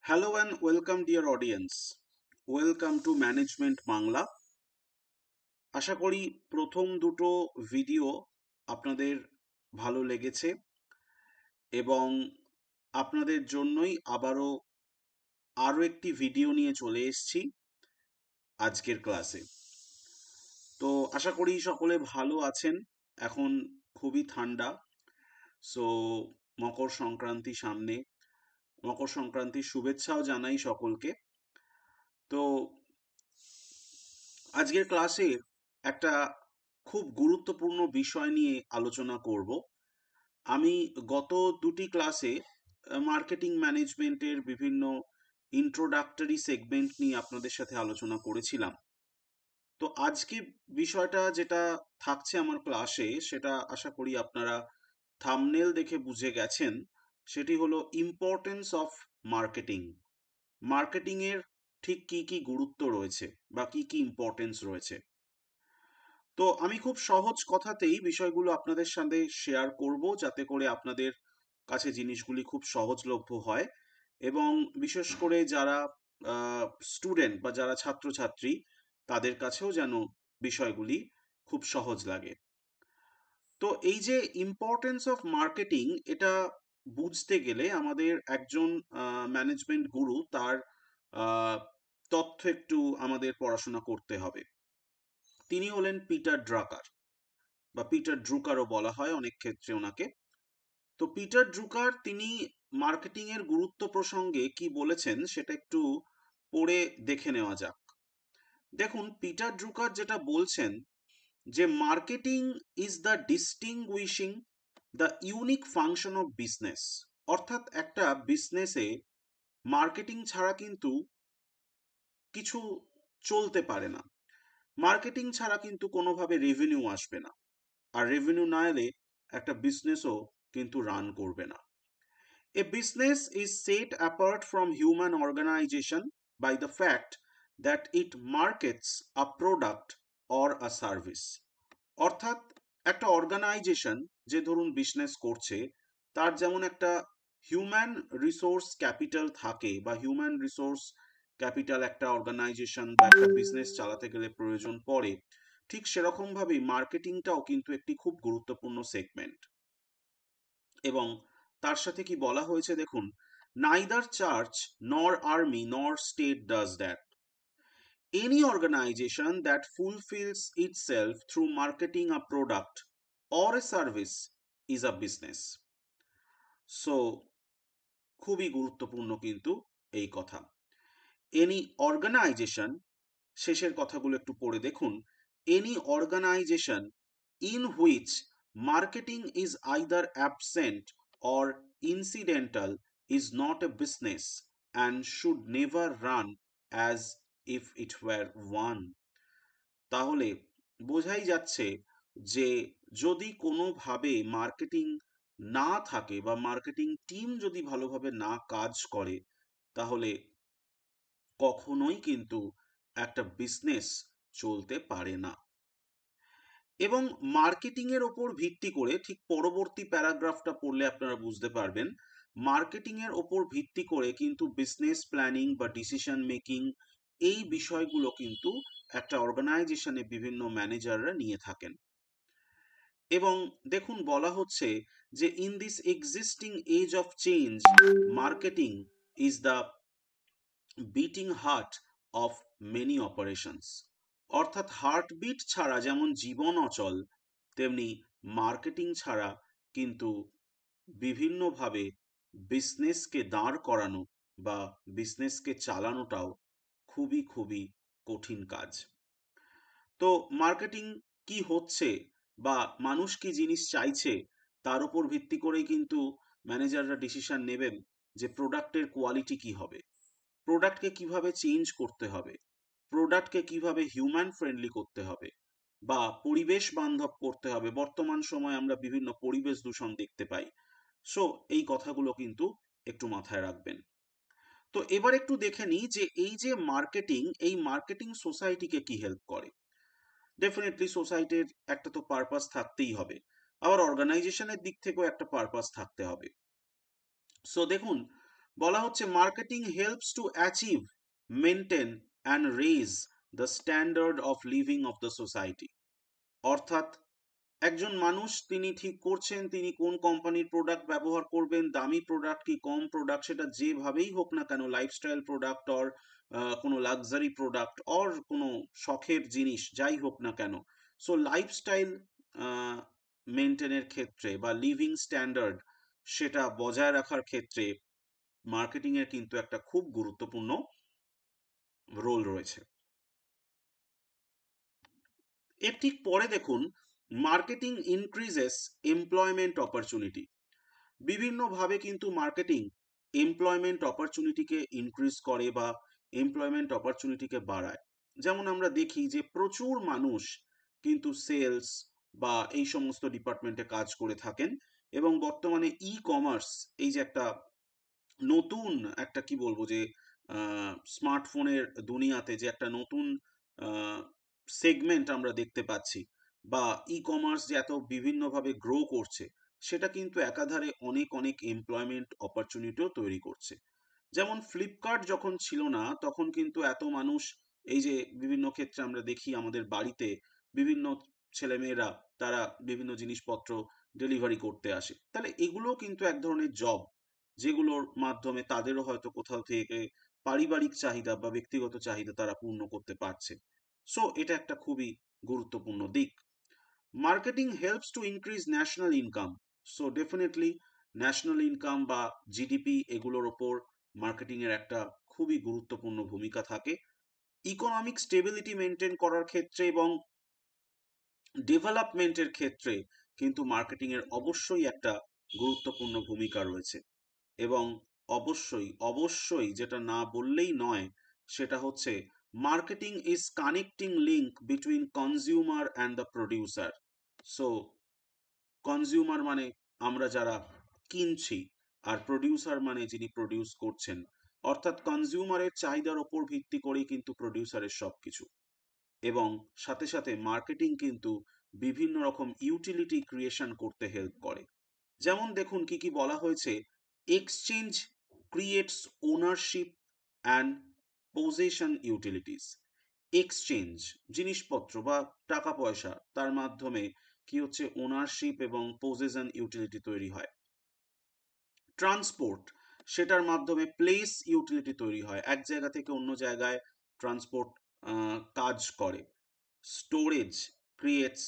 Hello and welcome, dear audience. Welcome to Management Bangla. আশা করি প্রথম দুটো ভিডিও আপনাদের ভালো লেগেছে এবং আপনাদের জন্যই আরো একটি ভিডিও নিয়ে চলে এসেছি আজকের ক্লাসে। তো আশা করি সকলে ভালো আছেন। এখন খুবই ঠান্ডা, সো মকর সংক্রান্তি সামনে। মকর সংক্রান্তির শুভেচ্ছাও জানাই সকলকে। তো আজকের ক্লাসে একটা খুব গুরুত্বপূর্ণ বিষয় নিয়ে আলোচনা করব। আমি গত দুটি ক্লাসে মার্কেটিং ম্যানেজমেন্টের বিভিন্ন ইন্ট্রোডাক্টরি সেগমেন্ট নিয়ে আপনাদের সাথে আলোচনা করেছিলাম। তো আজকে বিষয়টা যেটা থাকছে আমার ক্লাসে, সেটা আশা করি আপনারা থাম্বনেল দেখে বুঝে গেছেন। সেটি হলো ইম্পর্টেন্স অফ মার্কেটিং। মার্কেটিং এর ঠিক কি কি গুরুত্ব রয়েছে বা কি কি ইম্পর্টেন্স রয়েছে। তো আমি খুব সহজ কথাতেই বিষয়গুলো আপনাদের সাথে শেয়ার করব, যাতে করে আপনাদের কাছে জিনিসগুলি খুব সহজলভ্য হয় এবং বিশেষ করে যারা স্টুডেন্ট বা যারা ছাত্রছাত্রী, তাদের কাছেও যেন বিষয়গুলি খুব সহজ লাগে। তো এই যে ইম্পর্টেন্স অফ মার্কেটিং, এটা বুঝতে গেলে আমাদের একজন ম্যানেজমেন্ট গুরু, তার তথ্য একটু আমাদের পড়াশোনা করতে হবে। তিনি হলেন পিটার ড্রাকার বা পিটার ড্রুকারও বলা হয় অনেক ক্ষেত্রে ওনাকে। তো পিটার ড্রুকার তিনি মার্কেটিং এর গুরুত্ব প্রসঙ্গে কি বলেছেন সেটা একটু পড়ে দেখে নেওয়া যাক। দেখুন, পিটার ড্রুকার যেটা বলছেন যে marketing is the distinguishing the unique function of business. অর্থাৎ একটা বিজনেসে মার্কেটিং ছাড়া কিন্তু কিছু চলতে পারে না। মার্কেটিং ছাড়া কিন্তু কোনোভাবে রেভিনিউ আসবে না, আর রেভিনিউ না এলে একটা বিজনেসও কিন্তু রান করবে না। A business is set apart from human organization by the fact that it markets a product or a service. অর্থাৎ একটা অর্গানাইজেশন যে ধরুন বিজনেস করছে, তার যেমন একটা হিউম্যান রিসোর্স ক্যাপিটাল থাকে বা হিউম্যান রিসোর্স ক্যাপিটাল একটা অর্গানাইজেশন বা একটা বিজনেস চালাতে গেলে প্রয়োজন পড়ে, ঠিক সেরকম ভাবেই মার্কেটিংটাও কিন্তু একটি খুব গুরুত্বপূর্ণ সেগমেন্ট। এবং তার সাথে কি বলা হয়েছে দেখুন, নাইদার চার্চ নর আর্মি নর state does that. Any organization that fulfills itself through marketing a product or a service is a business. So খুবই গুরুত্বপূর্ণ কিন্তু এই কথা। এনি অর্গানাইজেশন, শেষের কথাগুলো একটু পড়ে দেখুন। Any organization in which marketing is either absent or incidental is not a business and should never run as if it were one. তাহলে বোঝাই যাচ্ছে যে যদি কোনোভাবে মার্কেটিং না থাকে বা মার্কেটিং টিম যদি ভালোভাবে না কাজ করে, তাহলে কখনোই কিন্তু একটা বিজনেস চলতে পারে না। এবং মার্কেটিং এর ওপর ভিত্তি করে, ঠিক পরবর্তী প্যারাগ্রাফটা পড়লে আপনারা বুঝতে পারবেন, মার্কেটিং এর ওপর ভিত্তি করে কিন্তু বিজনেস প্ল্যানিং বা ডিসিশন মেকিং, এই বিষয়গুলো কিন্তু একটা অর্গানাইজেশনে বিভিন্ন ম্যানেজাররা নিয়ে থাকেন। এবং দেখুন, বলা হচ্ছে যে in this existing age of change marketing is the beating heart of many operations. অর্থাৎ হার্টবিট ছাড়া যেমন জীবন অচল, তেমনি মার্কেটিং ছাড়া কিন্তু বিভিন্নভাবে বিজনেসকে দাঁড় করানো বা বিজনেসকে চালানোটাও খুবই খুবই কঠিন কাজ। তো মার্কেটিং কি হচ্ছে বা মানুষ কি জিনিস চাইছে, তার উপর ভিত্তি করেই কিন্তু ম্যানেজাররা ডিসিশন নেবেন যে প্রোডাক্টের কোয়ালিটি কি হবে, প্রোডাক্টকে কিভাবে চেঞ্জ করতে হবে, প্রোডাক্টকে কিভাবে হিউম্যান ফ্রেন্ডলি করতে হবে বা পরিবেশ বান্ধব করতে হবে। বর্তমান সময়ে আমরা বিভিন্ন পরিবেশ দূষণ দেখতে পাই। সো এই কথাগুলো কিন্তু একটু মাথায় রাখবেন। তো এবার একটু দেখে নিই যে এই যে মার্কেটিং, এই মার্কেটিং সোসাইটিকে কি হেল্প করে। ডেফিনেটলি সোসাইটির একটা তো পারপাস থাকতেই হবে, আবার অর্গানাইজেশনের দিক থেকেও একটা পারপাস থাকতে হবে। সো দেখুন, বলা হচ্ছে marketing helps to achieve, maintain and raise the standard of living of the society. অর্থাৎ একজন মানুষ তিনি ঠিক করছেন তিনি কোন কোম্পানির প্রোডাক্ট ব্যবহার করবেন, দামি প্রোডাক্ট কি কম প্রোডাক্ট, সেটা যেভাবেই হোক না কেন, লাইফস্টাইল প্রোডাক্ট অর কোনো লাক্সারি প্রোডাক্ট অর কোনো শখের জিনিস যাই হোক না কেন। সো লাইফস্টাইল মেনটেনের ক্ষেত্রে বা লিভিং স্ট্যান্ডার্ড সেটা বজায় রাখার ক্ষেত্রে মার্কেটিং এর কিন্তু একটা খুব গুরুত্বপূর্ণ রোল রয়েছে। এর ঠিক পরে দেখুন, মার্কেটিং ইনক্রিজেস এমপ্লয়মেন্ট অপরচুনিটি। বিভিন্নভাবে কিন্তু মার্কেটিং এমপ্লয়মেন্ট অপরচুনিটিকে ইনক্রিজ করে বা এমপ্লয়মেন্ট অপরচুনিটিকে বাড়ায়। যেমন আমরা দেখি যে প্রচুর মানুষ কিন্তু সেলস বা এই সমস্ত ডিপার্টমেন্টে কাজ করে থাকেন, এবং বর্তমানে ই কমার্স এই যে একটা নতুন একটা কি বলবো যে স্মার্টফোনের দুনিয়াতে যে একটা নতুন সেগমেন্ট আমরা দেখতে পাচ্ছি, বা ই কমার্স যে এত বিভিন্নভাবে গ্রো করছে, সেটা কিন্তু একাধারে অনেক অনেক এমপ্লয়মেন্ট অপরচুনিটিও তৈরি করছে। যেমন ফ্লিপকার্ট যখন ছিল না তখন কিন্তু এত মানুষ, এই যে বিভিন্ন ক্ষেত্রে আমরা দেখি আমাদের বাড়িতে বিভিন্ন ছেলেমেয়েরা তারা বিভিন্ন জিনিসপত্র ডেলিভারি করতে আসে, তাহলে এগুলোও কিন্তু এক ধরনের জব, যেগুলোর মাধ্যমে তাদেরও হয়তো কোথাও থেকে পারিবারিক চাহিদা বা ব্যক্তিগত চাহিদা তারা পূর্ণ করতে পারছে। সো এটা একটা খুবই গুরুত্বপূর্ণ দিক। Marketing helps to increase national income. So definitely national income বা জিডিপি এগুলোর ওপর মার্কেটিং এর একটা খুবই গুরুত্বপূর্ণ ভূমিকা থাকে। ইকোনমিক স্টেবিলিটি মেনটেন করার ক্ষেত্রে এবং ডেভেলপমেন্টের ক্ষেত্রে কিন্তু মার্কেটিং এর অবশ্যই একটা গুরুত্বপূর্ণ ভূমিকা রয়েছে। এবং অবশ্যই অবশ্যই যেটা না বললেই নয়, সেটা হচ্ছে marketing is connecting link between consumer and the producer. So consumer মানে আমরা যারা কিনছি, আর প্রডিউসার মানে যিনি প্রডিউস করছেন। অর্থাৎ কনজিউমারের চাহিদার ওপর ভিত্তি করেই কিন্তু প্রডিউসারের সবকিছু। এবং সাথে সাথে মার্কেটিং কিন্তু বিভিন্ন রকম ইউটিলিটি ক্রিয়েশন করতে হেল্প করে। যেমন দেখুন কি কি বলা হয়েছে, exchange creates ownership and possession utilities. Exchange জিনিসপত্র বা টাকা পয়সা, তার মাধ্যমে কি হচ্ছে ওনারশিপ এবং পজেশন ইউটিলিটি তৈরি হয়। ট্রান্সপোর্ট, সেটার মাধ্যমে প্লেস ইউটিলিটি তৈরি হয়, এক জায়গা থেকে অন্য জায়গায় ট্রান্সপোর্ট কাজ করে। স্টোরেজ ক্রিয়েটস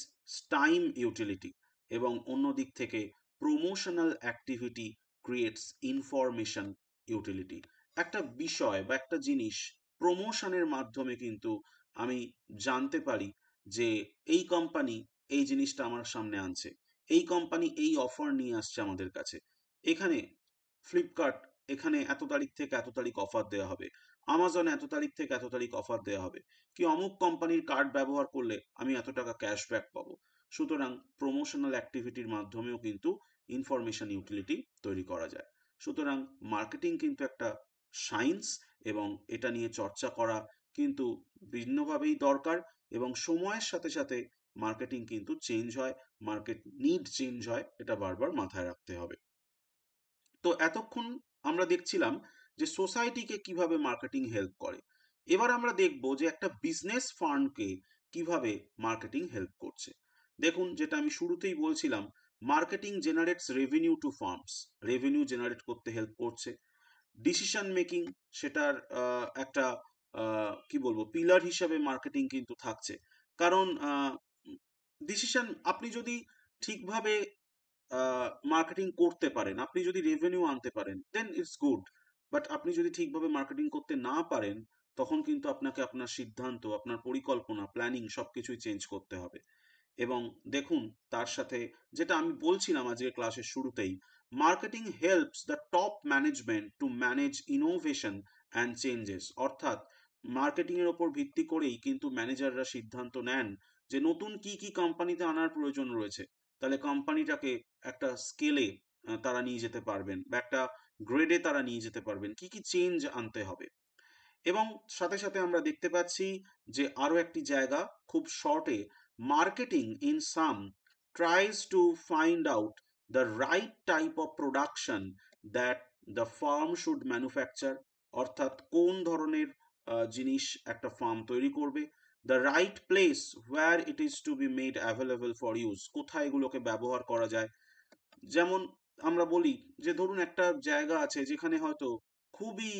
টাইম ইউটিলিটি, এবং অন্য দিক থেকে promotional activity creates information utility. একটা বিষয় বা একটা জিনিস প্রমোশনের মাধ্যমে কিন্তু আমি জানতে পারি যে এই কোম্পানি এই জিনিসটা আমার সামনে আনছে, এই কোম্পানি এই অফার নিয়ে আসছে আমাদের কাছে। এখানে ফ্লিপকার্ট, এখানে এত তারিখ থেকে এত তারিখ অফার দেওয়া হবে, আমাজনে এত তারিখ থেকে এত তারিখ অফার দেওয়া হবে, কি অমুক কোম্পানির কার্ড ব্যবহার করলে আমি এত টাকা ক্যাশব্যাক পাবো। সুতরাং প্রমোশনাল অ্যাক্টিভিটির মাধ্যমেও কিন্তু ইনফরমেশন ইউটিলিটি তৈরি করা যায়। সুতরাং মার্কেটিং কিন্তু একটা সায়েন্স, এবং এটা নিয়ে চর্চা করা কিন্তু ভিন্নভাবেই দরকার। এবং সময়ের সাথে সাথে মার্কেটিং কিন্তু চেঞ্জ হয়, মার্কেট নিড চেঞ্জ হয়, এটা বারবার মাথায় রাখতে হবে। তো এতক্ষণ আমরা দেখছিলাম যে সোসাইটিকে কিভাবে মার্কেটিং হেল্প করে। এবার আমরা দেখব যে একটা বিজনেস ফার্মকে কিভাবে মার্কেটিং হেল্প করছে। দেখুন, যেটা আমি শুরুতেই বলছিলাম, marketing generates revenue to firms, revenue generate করতে হেল্প করছে। ডিসিশন মেকিং, সেটার একটা কি বলবো পিলার হিসাবে মার্কেটিং কিন্তু থাকছে। কারণ ডিসিশন আপনি যদি ঠিকভাবে মার্কেটিং করতে পারেন, আপনি যদি রেভিনিউ আনতে পারেন, দেন ইটস গুড। বাট আপনি যদি ঠিকভাবে মার্কেটিং করতে না পারেন, তখন কিন্তু আপনাকে আপনার সিদ্ধান্ত, আপনার পরিকল্পনা, প্ল্যানিং সবকিছুই চেঞ্জ করতে হবে। এবং দেখুন, তার সাথে যেটা আমি বলছিলাম আজকে ক্লাসের শুরুতেই, marketing helps the top management to manage innovation and changes. অর্থাৎ মার্কেটিং এর ওপর ভিত্তি করেই কিন্তু ম্যানেজাররা সিদ্ধান্ত নেন যে নতুন কি কি কোম্পানিতে আনার প্রয়োজন রয়েছে, তাহলে কোম্পানিটাকে একটা স্কেলে তারা নিয়ে যেতে পারবেন, বা একটা গ্রেডে তারা নিয়ে যেতে পারবেন, কি কি চেঞ্জ আনতে হবে। এবং সাথে সাথে আমরা দেখতে পাচ্ছি যে আরো একটি জায়গা খুব শর্টে, marketing in sum tries to find out the right type of production that the firm should manufacture, অর্থাৎ কোন ধরনের জিনিস একটা ফার্ম তৈরি করবে। The right place where it is to be made available for use, কোথায় এগুলোকে ব্যবহার করা যায়। যেমন আমরা বলি যে ধরুন একটা জায়গা আছে যেখানে হয়তো খুবই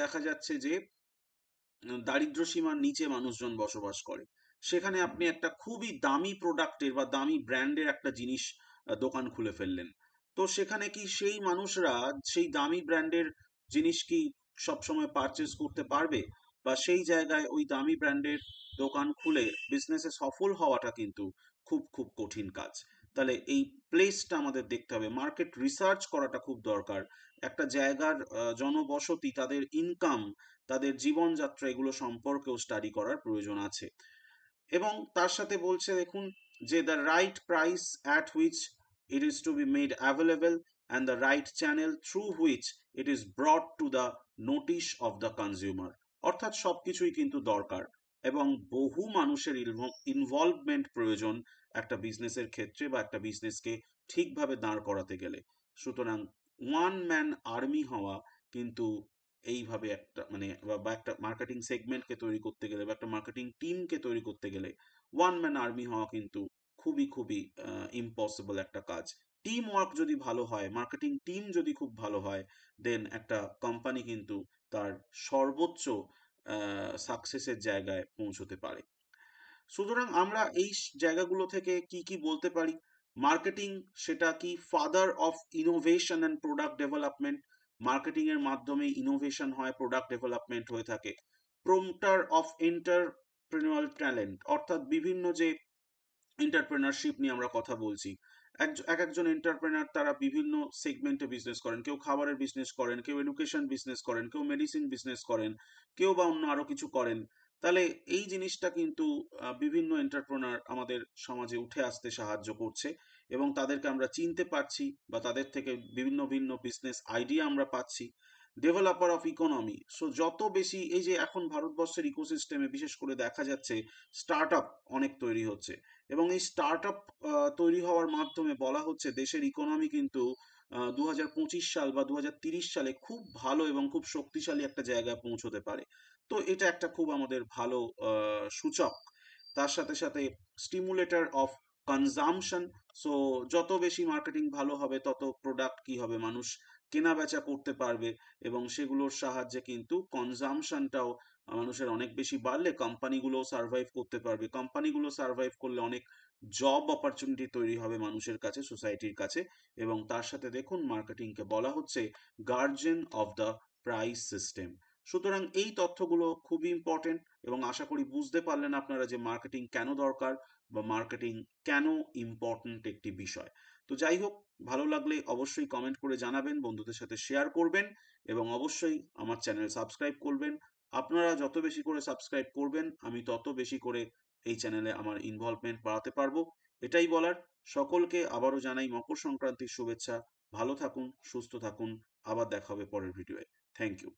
দেখা যাচ্ছে যে দারিদ্র সীমার নিচে মানুষজন বসবাস করে, সেখানে আপনি একটা খুবই দামি প্রোডাক্টের বা দামি ব্র্যান্ডের একটা জিনিস দোকান খুলে ফেললেন। তো সেখানে কি সেই মানুষরা সেই দামি ব্র্যান্ডের জিনিস কি সবসময় পারচেস করতে পারবে? বা সেই জায়গায় ওই দামি ব্র্যান্ডের দোকান খুলে বিজনেসে সফল হওয়াটা কিন্তু খুব খুব কঠিন কাজ। তাহলে এই প্লেসটা আমাদের দেখতে হবে, মার্কেট রিসার্চ করাটা খুব দরকার। একটা জায়গার জনবসতি, তাদের ইনকাম, তাদের জীবনযাত্রা, এগুলো সম্পর্কেও স্টাডি করার প্রয়োজন আছে। এবং তার সাথে বলছে দেখুন যে the right price at which it is to be made available and the right channel through which it is brought to the notice of the consumer. অর্থাৎ সবকিছুই কিন্তু দরকার এবং বহু মানুষের ইনভলভমেন্ট প্রয়োজন একটা বিজনেসের ক্ষেত্রে বা একটা বিজনেসকে ঠিকভাবে দাঁড় করাতে গেলে। সুতরাং ওয়ান ম্যান আর্মি হওয়া কিন্তু এইভাবে একটা মানে বা একটা মার্কেটিং সেগমেন্টকে তৈরি করতে গেলে বা একটা মার্কেটিং টিমকে তৈরি করতে গেলে ওয়ান ম্যান আর্মি হওয়া কিন্তু খুবই খুবই ইম্পসিবল একটা কাজ। টিম ওয়ার্ক যদি ভালো হয়, মার্কেটিং টিম যদি খুব ভালো হয়, দেন একটা কোম্পানি কিন্তু তার সর্বোচ্চ সাকসেসের জায়গায় পৌঁছতে পারে। সুতরাং আমরা এই জায়গাগুলো থেকে কি কি বলতে পারি? মার্কেটিং সেটা কি father of innovation and product development. Marketing এর মাধ্যমে ইনোভেশন হয়, প্রোডাক্ট ডেভেলপমেন্ট হয়ে থাকে। প্রোমোটার অফ এন্টারপ্রেনিউরাল ট্যালেন্ট, অর্থাৎ বিভিন্ন যে এন্টারপ্রেনারশিপ নিয়ে আমরা কথা বলছি, এক একজন এন্টারপ্রেনার তারা বিভিন্ন সেগমেন্টে বিজনেস করেন, কেউ খাবারের বিজনেস করেন, কেউ এডুকেশন বিজনেস করেন, কেউ মেডিসিন বিজনেস করেন, কেউ বা অন্য আরো কিছু করেন। তাহলে এই জিনিসটা কিন্তু বিভিন্ন এন্টারপ্রেনার আমাদের সমাজে উঠে আসতে সাহায্য করছে এবং তাদেরকে আমরা চিনতে পারছি বা তাদের থেকে বিভিন্ন ভিন্ন বিজনেস আইডিয়া আমরা পাচ্ছি। ডেভেলপার অফ ইকোনমি, সো যত বেশি এই যে এখন ভারতবর্ষের ইকোসিস্টেমে বিশেষ করে দেখা যাচ্ছে স্টার্ট আপ অনেক তৈরি হচ্ছে এবং এই স্টার্ট আপ তৈরি হওয়ার মাধ্যমে বলা হচ্ছে দেশের ইকোনমি কিন্তু 2025 সাল বা 2030 সালে খুব ভালো এবং খুব শক্তিশালী একটা জায়গায় পৌঁছতে পারে। তো এটা একটা খুব আমাদের ভালো সূচক। তার সাথে সাথে স্টিমুলেটর অফ কনজামশন, সো যত বেশি মার্কেটিং ভালো হবে তত প্রোডাক্ট কি হবে, মানুষ কেনা বেচা করতে পারবে এবং সেগুলোর সাহায্যে কিন্তু কনজামশনটাও মানুষের অনেক বেশি বাড়লে কোম্পানিগুলো সার্ভাইভ করতে পারবে। কোম্পানিগুলো সার্ভাইভ করলে অনেক জব অপরচুনিটি তৈরি হবে মানুষের কাছে, সোসাইটির কাছে। এবং তার সাথে দেখুন মার্কেটিংকে বলা হচ্ছে guardian of the price system. সুতরাং এই তথ্যগুলো খুবই ইম্পর্টেন্ট এবং আশা করি বুঝতে পারলেন আপনারা যে মার্কেটিং কেন দরকার বা মার্কেটিং কেন ইম্পর্টেন্ট একটি বিষয়। তো যাই হোক, ভালো লাগলে অবশ্যই কমেন্ট করে জানাবেন, বন্ধুদের সাথে শেয়ার করবেন এবং অবশ্যই আমার চ্যানেল সাবস্ক্রাইব করবেন। আপনারা যত বেশি করে সাবস্ক্রাইব করবেন আমি তত বেশি করে এই চ্যানেলে আমার ইনভলভমেন্ট বাড়াতে পারবো। এটাই বলার। সকলকে আবারও জানাই মকর সংক্রান্তির শুভেচ্ছা। ভালো থাকুন, সুস্থ থাকুন, আবার দেখা হবে পরের ভিডিওয়ে। Thank you.